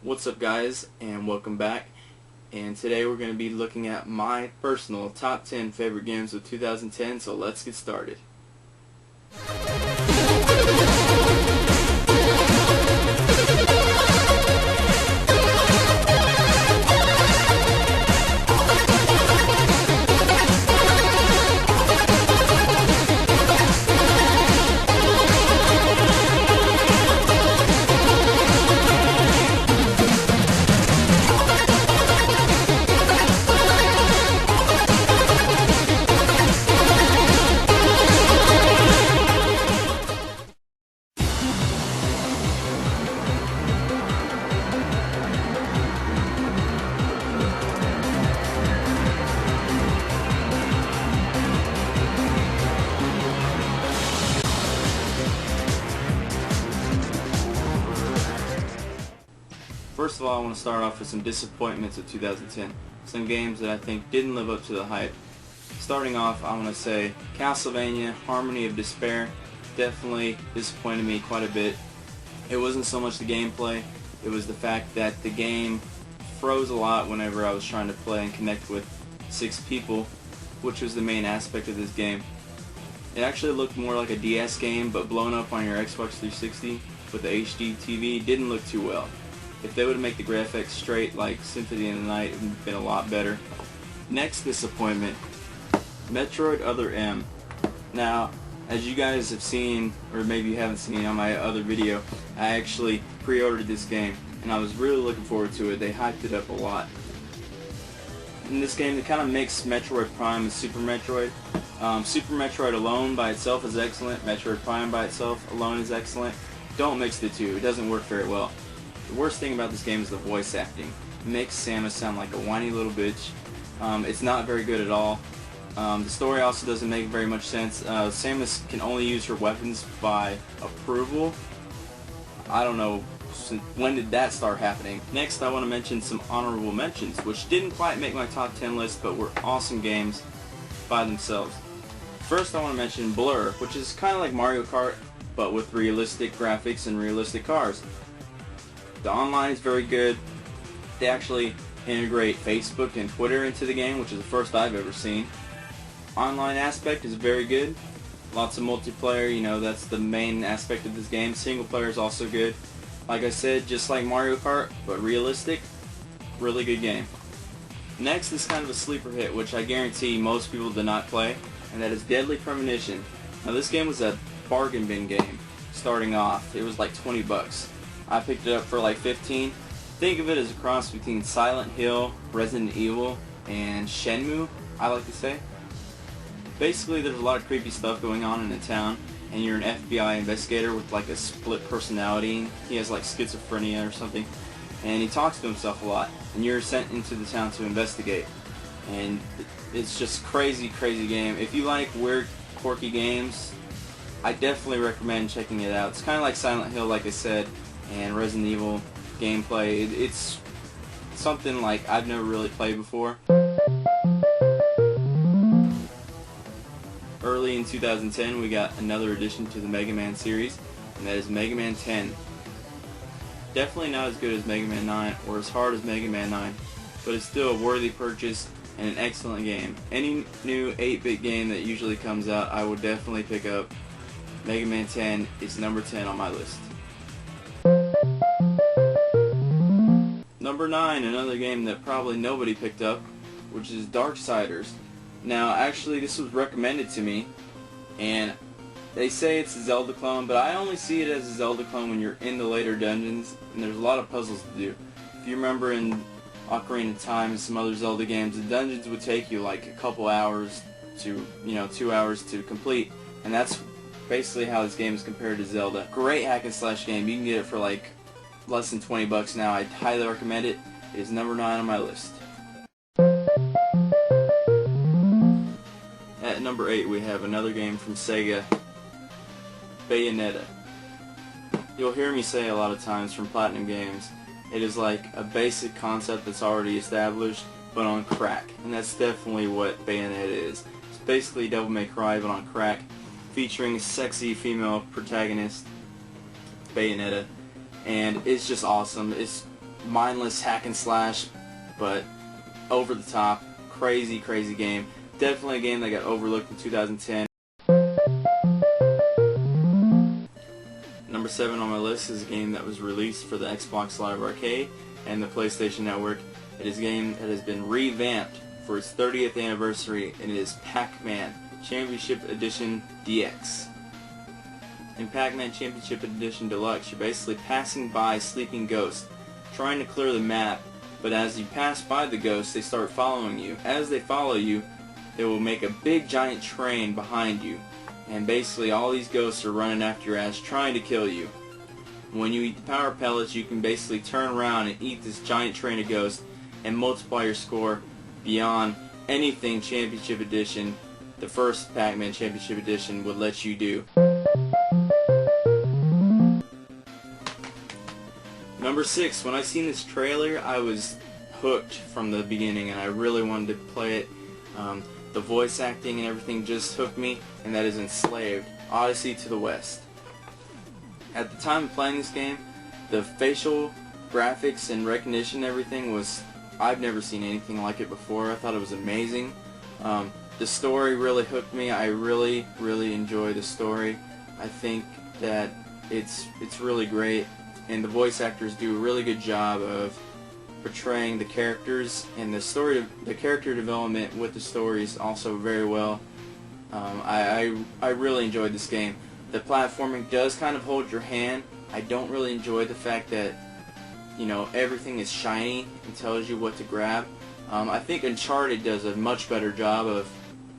What's up, guys, and welcome back. And today we're going to be looking at my personal top 10 favorite games of 2010, so let's get started. First of all, I want to start off with some disappointments of 2010. Some games that I think didn't live up to the hype. Starting off, I want to say Castlevania Harmony of Despair definitely disappointed me quite a bit. It wasn't so much the gameplay, it was the fact that the game froze a lot whenever I was trying to play and connect with 6 people, which was the main aspect of this game. It actually looked more like a DS game, but blown up on your Xbox 360 with the HD TV didn't look too well. If they would make the graphics straight like Symphony of the Night, it would have been a lot better. Next disappointment, Metroid Other M. Now, as you guys have seen, or maybe you haven't seen on my other video, I actually pre-ordered this game, and I was really looking forward to it. They hyped it up a lot. In this game, they kind of mix Metroid Prime and Super Metroid. Super Metroid alone by itself is excellent. Metroid Prime by itself alone is excellent. Don't mix the two. It doesn't work very well. The worst thing about this game is the voice acting. It makes Samus sound like a whiny little bitch. It's not very good at all. The story also doesn't make very much sense. Samus can only use her weapons by approval. I don't know, when did that start happening? Next, I want to mention some honorable mentions, which didn't quite make my top 10 list, but were awesome games by themselves. First, I want to mention Blur, which is kind of like Mario Kart, but with realistic graphics and realistic cars. The online is very good. They actually integrate Facebook and Twitter into the game, which is the first I've ever seen. Online aspect is very good. Lots of multiplayer, you know, that's the main aspect of this game. Single player is also good. Like I said, just like Mario Kart, but realistic. Really good game. Next is kind of a sleeper hit, which I guarantee most people did not play, and that is Deadly Premonition. Now, this game was a bargain bin game starting off. It was like 20 bucks. I picked it up for like 15. Think of it as a cross between Silent Hill, Resident Evil, and Shenmue, I like to say. Basically, there's a lot of creepy stuff going on in the town, and you're an FBI investigator with like a split personality. He has like schizophrenia or something, and he talks to himself a lot, and you're sent into the town to investigate. And it's just crazy, crazy game. If you like weird, quirky games, I definitely recommend checking it out. It's kind of like Silent Hill, like I said, and Resident Evil gameplay. It's something like I've never really played before. Early in 2010, we got another addition to the Mega Man series, and that is Mega Man 10. Definitely not as good as Mega Man 9 or as hard as Mega Man 9, but it's still a worthy purchase and an excellent game. Any new 8-bit game that usually comes out, I would definitely pick up. Mega Man 10 is number 10 on my list. Number 9, another game that probably nobody picked up, which is Darksiders. Now, actually, this was recommended to me, and they say it's a Zelda clone, but I only see it as a Zelda clone when you're in the later dungeons, and there's a lot of puzzles to do. If you remember in Ocarina of Time and some other Zelda games, the dungeons would take you like a couple hours to, 2 hours to complete, and that's basically how this game is compared to Zelda. Great hack and slash game. You can get it for like less than 20 bucks now. I'd highly recommend it. It is number 9 on my list. At number 8, we have another game from Sega, Bayonetta. You'll hear me say a lot of times from Platinum Games, it is like a basic concept that's already established, but on crack. And that's definitely what Bayonetta is. It's basically Devil May Cry, but on crack, featuring a sexy female protagonist, Bayonetta. And it's just awesome. It's mindless hack and slash, but over the top, crazy game. Definitely a game that got overlooked in 2010. Number 7 on my list is a game that was released for the Xbox Live Arcade and the PlayStation Network. It is a game that has been revamped for its 30th anniversary, and it is PacMan Championship Edition DX. In PacMan Championship Edition Deluxe, you're basically passing by sleeping ghosts, trying to clear the map, but as you pass by the ghosts, they start following you. As they follow you, they will make a big giant train behind you, and basically all these ghosts are running after your ass trying to kill you. When you eat the power pellets, you can basically turn around and eat this giant train of ghosts and multiply your score beyond anything Championship Edition, the first PacMan Championship Edition, would let you do. Number 6, when I seen this trailer, I was hooked from the beginning and I really wanted to play it. The voice acting and everything just hooked me, and that is Enslaved, Odyssey to the West. At the time of playing this game, the facial graphics and recognition and everything was, I've never seen anything like it before. I thought it was amazing. The story really hooked me. I really enjoy the story. I think that it's really great, and the voice actors do a really good job of portraying the characters, and the character development with the stories also very well. I really enjoyed this game. The platforming does kind of hold your hand. I don't really enjoy the fact that, you know, everything is shiny and tells you what to grab. I think Uncharted does a much better job of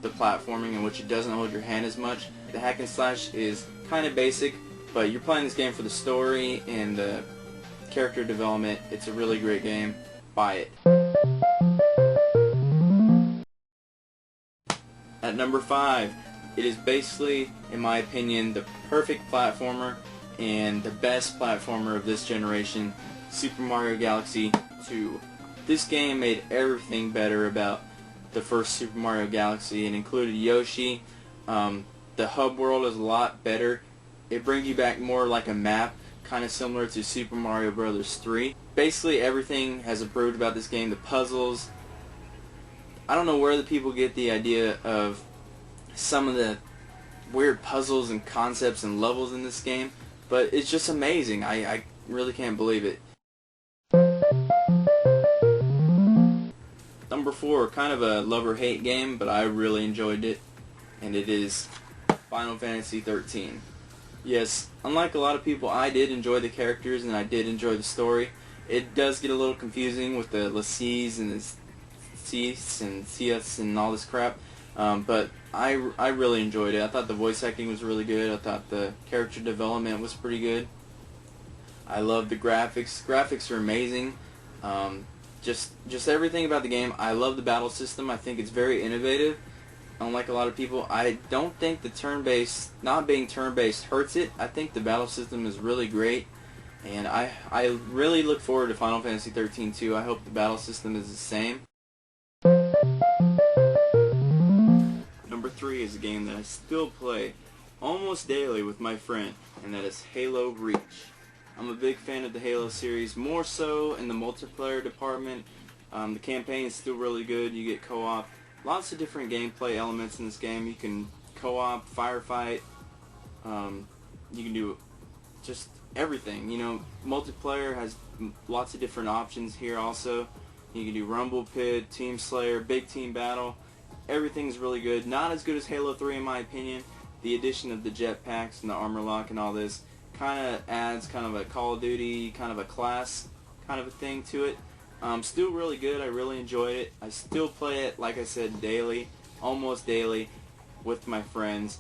the platforming, in which it doesn't hold your hand as much. The hack and slash is kind of basic, but you're playing this game for the story and the character development. It's a really great game. Buy it. At number 5, it is basically, in my opinion, the perfect platformer and the best platformer of this generation, Super Mario Galaxy 2. This game made everything better about the first Super Mario Galaxy, and included Yoshi. The hub world is a lot better. It brings you back more like a map, kind of similar to Super Mario Bros. 3. Basically everything has improved about this game. The puzzles, I don't know where the people get the idea of some of the weird puzzles and concepts and levels in this game, but it's just amazing. I really can't believe it. Number 4, kind of a love-or-hate game, but I really enjoyed it, and it is Final Fantasy XIII. Yes, unlike a lot of people, I did enjoy the characters and I did enjoy the story. It does get a little confusing with the Lacies and the Cs and Cs and all this crap, but I really enjoyed it. I thought the voice acting was really good. I thought the character development was pretty good. I love the graphics. Graphics are amazing. Just everything about the game. I love the battle system. I think it's very innovative. Unlike a lot of people, I don't think the turn-based, not being turn-based, hurts it. I think the battle system is really great, and I really look forward to Final Fantasy XIII too. I hope the battle system is the same. Number 3 is a game that I still play almost daily with my friend, and that is Halo Reach. I'm a big fan of the Halo series, more so in the multiplayer department. The campaign is still really good. You get co-op. Lots of different gameplay elements in this game. You can co-op, firefight, you can do just everything. You know, multiplayer has lots of different options here also. You can do Rumble Pit, Team Slayer, Big Team Battle. Everything's really good. Not as good as Halo 3 in my opinion. The addition of the jetpacks and the armor lock and all this kind of adds kind of a Call of Duty, kind of a class kind of a thing to it. Still really good. I really enjoyed it. I still play it, like I said, daily, almost daily, with my friends.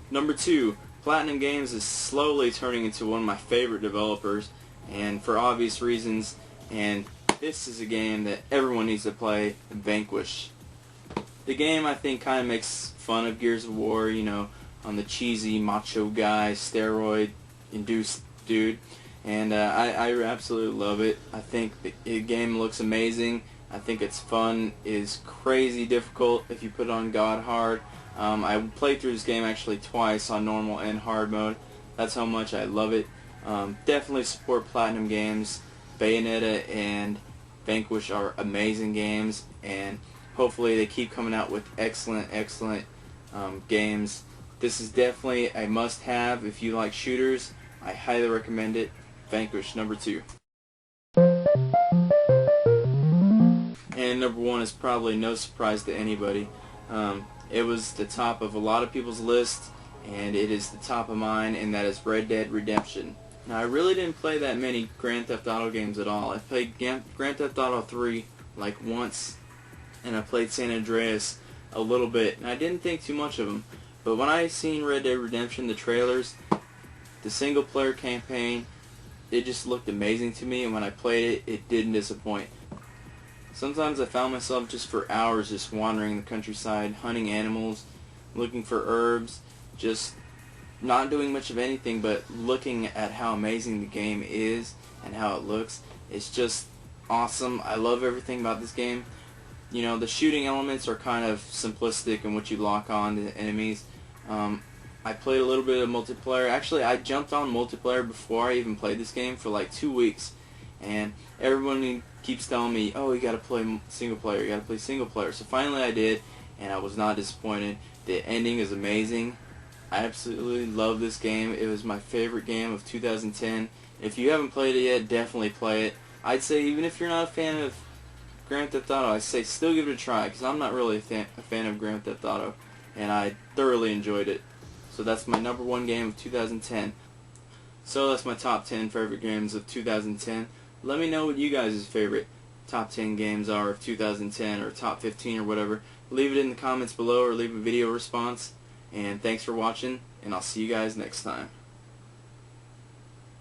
Number 2, Platinum Games is slowly turning into one of my favorite developers, and for obvious reasons, and this is a game that everyone needs to play, Vanquish. The game, I think, kind of makes fun of Gears of War, you know, on the cheesy macho guy, steroid-induced dude. And I absolutely love it. I think the game looks amazing. I think it's fun. It's crazy difficult if you put it on God hard. I played through this game actually twice on normal and hard mode. That's how much I love it. Definitely support Platinum Games. Bayonetta and Vanquish are amazing games, and hopefully they keep coming out with excellent games. This is definitely a must-have if you like shooters. I highly recommend it. Vanquish number 2. And number 1 is probably no surprise to anybody. It was the top of a lot of people's lists, and it is the top of mine, and that is Red Dead Redemption. Now, I really didn't play that many Grand Theft Auto games at all. I played Grand Theft Auto 3 like once, and I played San Andreas a little bit, and I didn't think too much of them. But when I seen Red Dead Redemption, the trailers, the single-player campaign, it just looked amazing to me, and when I played it, it didn't disappoint. Sometimes I found myself just for hours just wandering the countryside, hunting animals, looking for herbs, just not doing much of anything but looking at how amazing the game is and how it looks. It's just awesome. I love everything about this game. You know, the shooting elements are kind of simplistic in what you lock on to the enemies. I played a little bit of multiplayer. Actually, I jumped on multiplayer before I even played this game for like 2 weeks, and everyone keeps telling me, oh, you gotta play single player, you gotta play single player. So finally I did, and I was not disappointed. The ending is amazing. I absolutely love this game. It was my favorite game of 2010. If you haven't played it yet, definitely play it. I'd say even if you're not a fan of Grand Theft Auto, I'd say still give it a try, because I'm not really a fan of Grand Theft Auto, and I thoroughly enjoyed it. So that's my number 1 game of 2010. So that's my top 10 favorite games of 2010. Let me know what you guys' favorite top 10 games are of 2010, or top 15 or whatever. Leave it in the comments below, or leave a video response. And thanks for watching, and I'll see you guys next time.